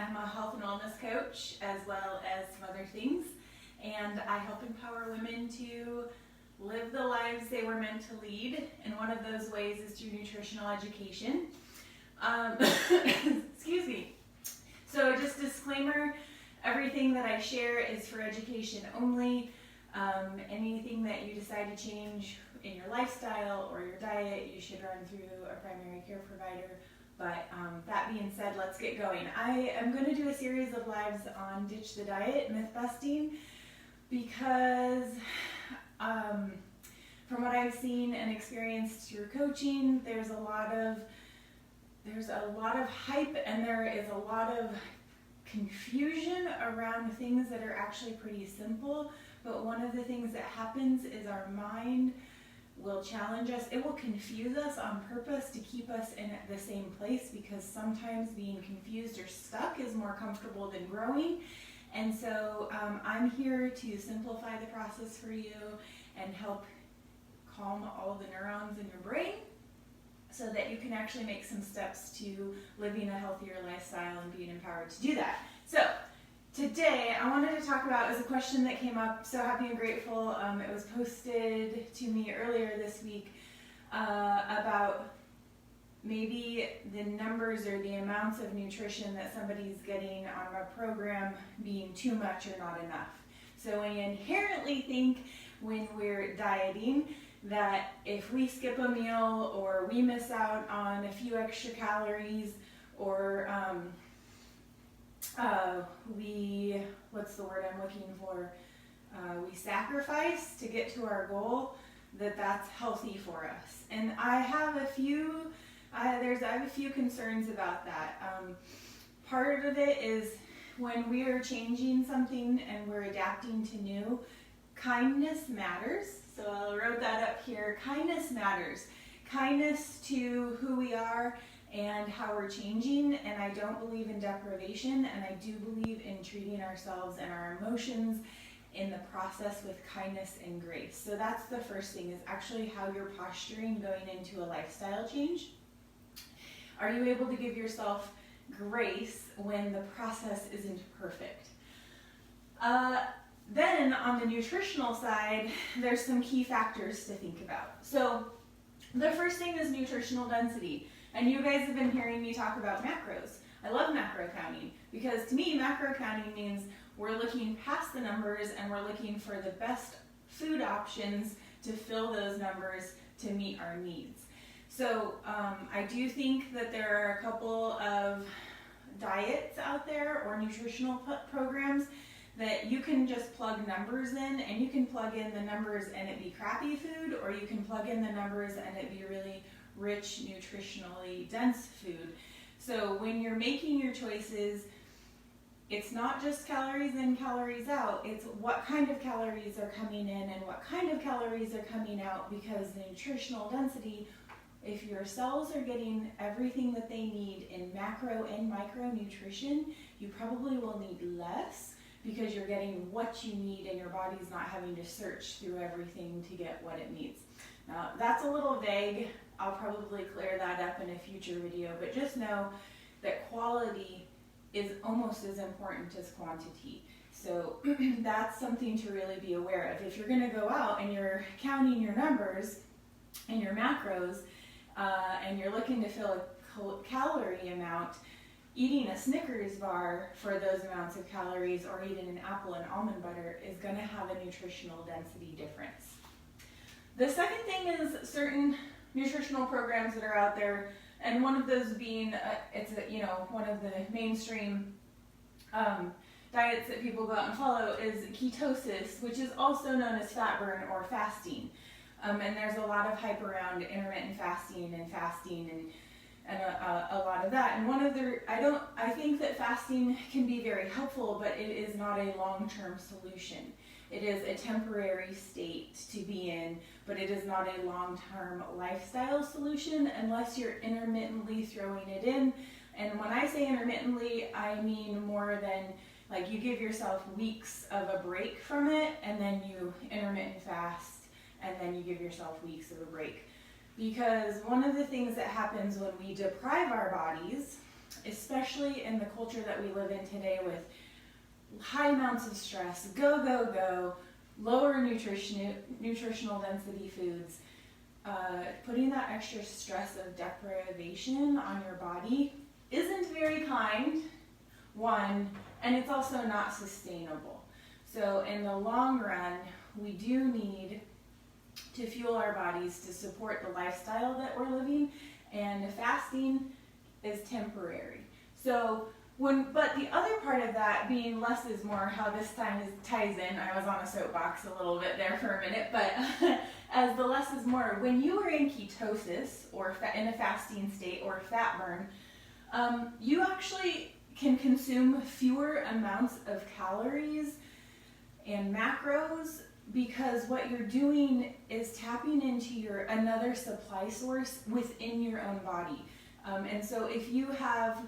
I'm a health and wellness coach as well as some other things, and I help empower women to live the lives they were meant to lead, and one of those ways is through nutritional education. Excuse me. So just disclaimer, everything that I share is for education only. Anything that you decide to change in your lifestyle or your diet, you should run through a primary care provider. But that being said, let's get going. I am going to do a series of lives on Ditch the Diet, myth busting, because from what I've seen and experienced through coaching, there's a lot of hype, and there is a lot of confusion around things that are actually pretty simple. But one of the things that happens is our mind will challenge us. It will confuse us on purpose to keep us in the same place, because sometimes being confused or stuck is more comfortable than growing. And so I'm here to simplify the process for you and help calm all the neurons in your brain so that you can actually make some steps to living a healthier lifestyle and being empowered to do that. So today I wanted to talk about, is a question that came up, so happy and grateful. It was posted to me earlier this week about maybe the numbers or the amounts of nutrition that somebody's getting on a program being too much or not enough. So we inherently think when we're dieting that if we skip a meal or we miss out on a few extra calories, or what's the word I'm looking for? We sacrifice to get to our goal, that's healthy for us. And I have a few concerns about that. Part of it is when we are changing something and we're adapting to new, kindness matters. So I wrote that up here. Kindness matters. Kindness to who we are and how we're changing. And I don't believe in deprivation, and I do believe in treating ourselves and our emotions in the process with kindness and grace. So that's the first thing, is actually how you're posturing going into a lifestyle change. Are you able to give yourself grace when the process isn't perfect? Then on the nutritional side, there's some key factors to think about. So the first thing is nutritional density. And you guys have been hearing me talk about macros. I love macro counting, because to me, macro counting means we're looking past the numbers and we're looking for the best food options to fill those numbers to meet our needs. So I do think that there are a couple of diets out there or nutritional programs that you can just plug numbers in, and you can plug in the numbers and it be crappy food, or you can plug in the numbers and it be really rich, nutritionally dense food. So when you're making your choices, it's not just calories in, calories out, it's what kind of calories are coming in and what kind of calories are coming out, because the nutritional density, if your cells are getting everything that they need in macro and micronutrition, you probably will need less, because you're getting what you need and your body's not having to search through everything to get what it needs. Now, that's a little vague. I'll probably clear that up in a future video, but just know that quality is almost as important as quantity. So that's something to really be aware of. If you're going to go out and you're counting your numbers and your macros, and you're looking to fill a calorie amount, eating a Snickers bar for those amounts of calories or eating an apple and almond butter is going to have a nutritional density difference. The second thing is certain nutritional programs that are out there, and one of those being one of the mainstream diets that people go out and follow is ketosis, which is also known as fat burn or fasting. And there's a lot of hype around intermittent fasting and a lot of that. And I think that fasting can be very helpful, but it is not a long-term solution. It is a temporary state to be in, but it is not a long-term lifestyle solution unless you're intermittently throwing it in. And when I say intermittently, I mean more than like you give yourself weeks of a break from it, and then you intermittent fast, and then you give yourself weeks of a break. Because one of the things that happens when we deprive our bodies especially in the culture that we live in today with high amounts of stress, go, lower nutritional density foods, putting that extra stress of deprivation on your body isn't very kind, one, and it's also not sustainable. So in the long run, we do need to fuel our bodies to support the lifestyle that we're living, and fasting is temporary. So but the other part of that being less is more, how this ties in, I was on a soapbox a little bit there for a minute, but as the less is more, when you are in ketosis or in a fasting state or fat burn, you actually can consume fewer amounts of calories and macros, because what you're doing is tapping into another supply source within your own body. And so if you have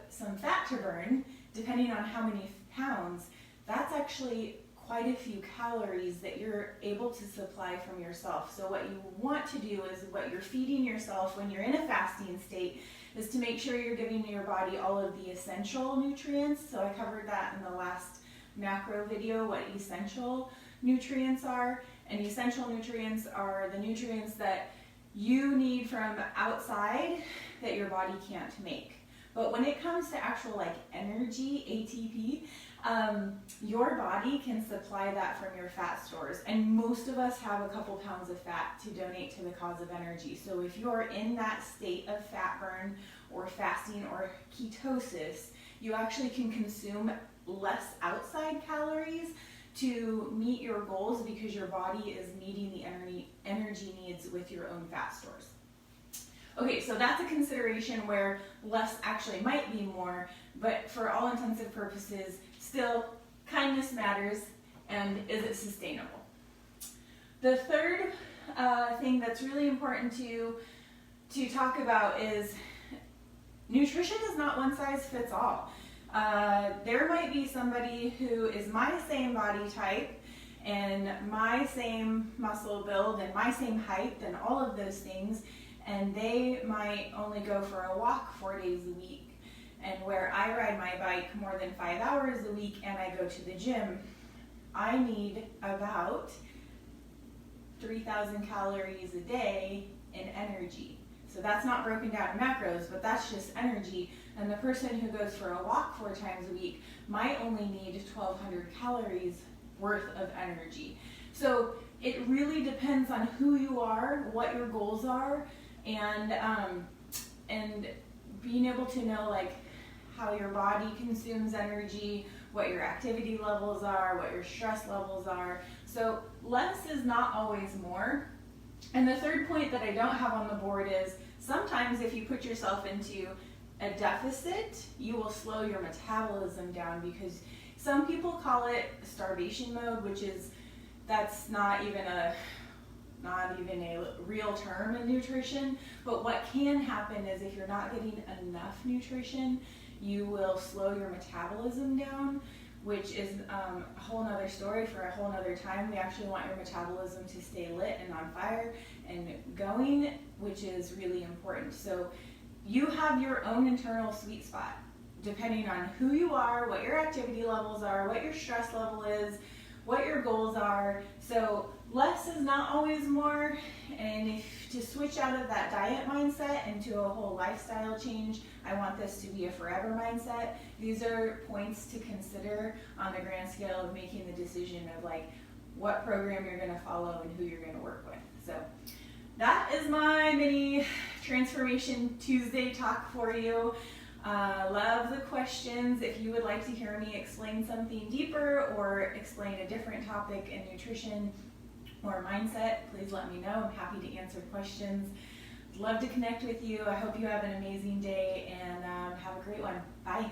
some fat to burn, depending on how many pounds, that's actually quite a few calories that you're able to supply from yourself. So what you want to do is, what you're feeding yourself when you're in a fasting state, is to make sure you're giving your body all of the essential nutrients. So I covered that in the last macro video, what essential nutrients are. And essential nutrients are the nutrients that you need from outside that your body can't make. But when it comes to actual like energy, ATP, your body can supply that from your fat stores. And most of us have a couple pounds of fat to donate to the cause of energy. So if you're in that state of fat burn or fasting or ketosis, you actually can consume less outside calories to meet your goals, because your body is meeting the energy needs with your own fat stores. Okay, so that's a consideration where less actually might be more, but for all intents purposes, still kindness matters, and is it sustainable? The third thing that's really important to talk about is nutrition is not one size fits all. There might be somebody who is my same body type and my same muscle build and my same height and all of those things, and they might only go for a walk 4 days a week. And where I ride my bike more than 5 hours a week and I go to the gym, I need about 3,000 calories a day in energy. So that's not broken down in macros, but that's just energy. And the person who goes for a walk 4 times a week might only need 1,200 calories worth of energy. So it really depends on who you are, what your goals are, and being able to know like how your body consumes energy, what your activity levels are, what your stress levels are. So less is not always more. And the third point that I don't have on the board is, sometimes if you put yourself into a deficit, you will slow your metabolism down, because some people call it starvation mode, that's not even a real term in nutrition. But what can happen is, if you're not getting enough nutrition, you will slow your metabolism down, which is a whole nother story for a whole nother time. We actually want your metabolism to stay lit and on fire and going, which is really important. So you have your own internal sweet spot, depending on who you are, what your activity levels are, what your stress level is, what your goals are. So less is not always more, and if to switch out of that diet mindset into a whole lifestyle change, I want this to be a forever mindset. These are points to consider on the grand scale of making the decision of like what program you're going to follow and who you're going to work with. So that is my mini Transformation Tuesday talk for you. Love the questions. If you would like to hear me explain something deeper or explain a different topic in nutrition or mindset, please let me know. I'm happy to answer questions. Love to connect with you. I hope you have an amazing day, and have a great one. Bye.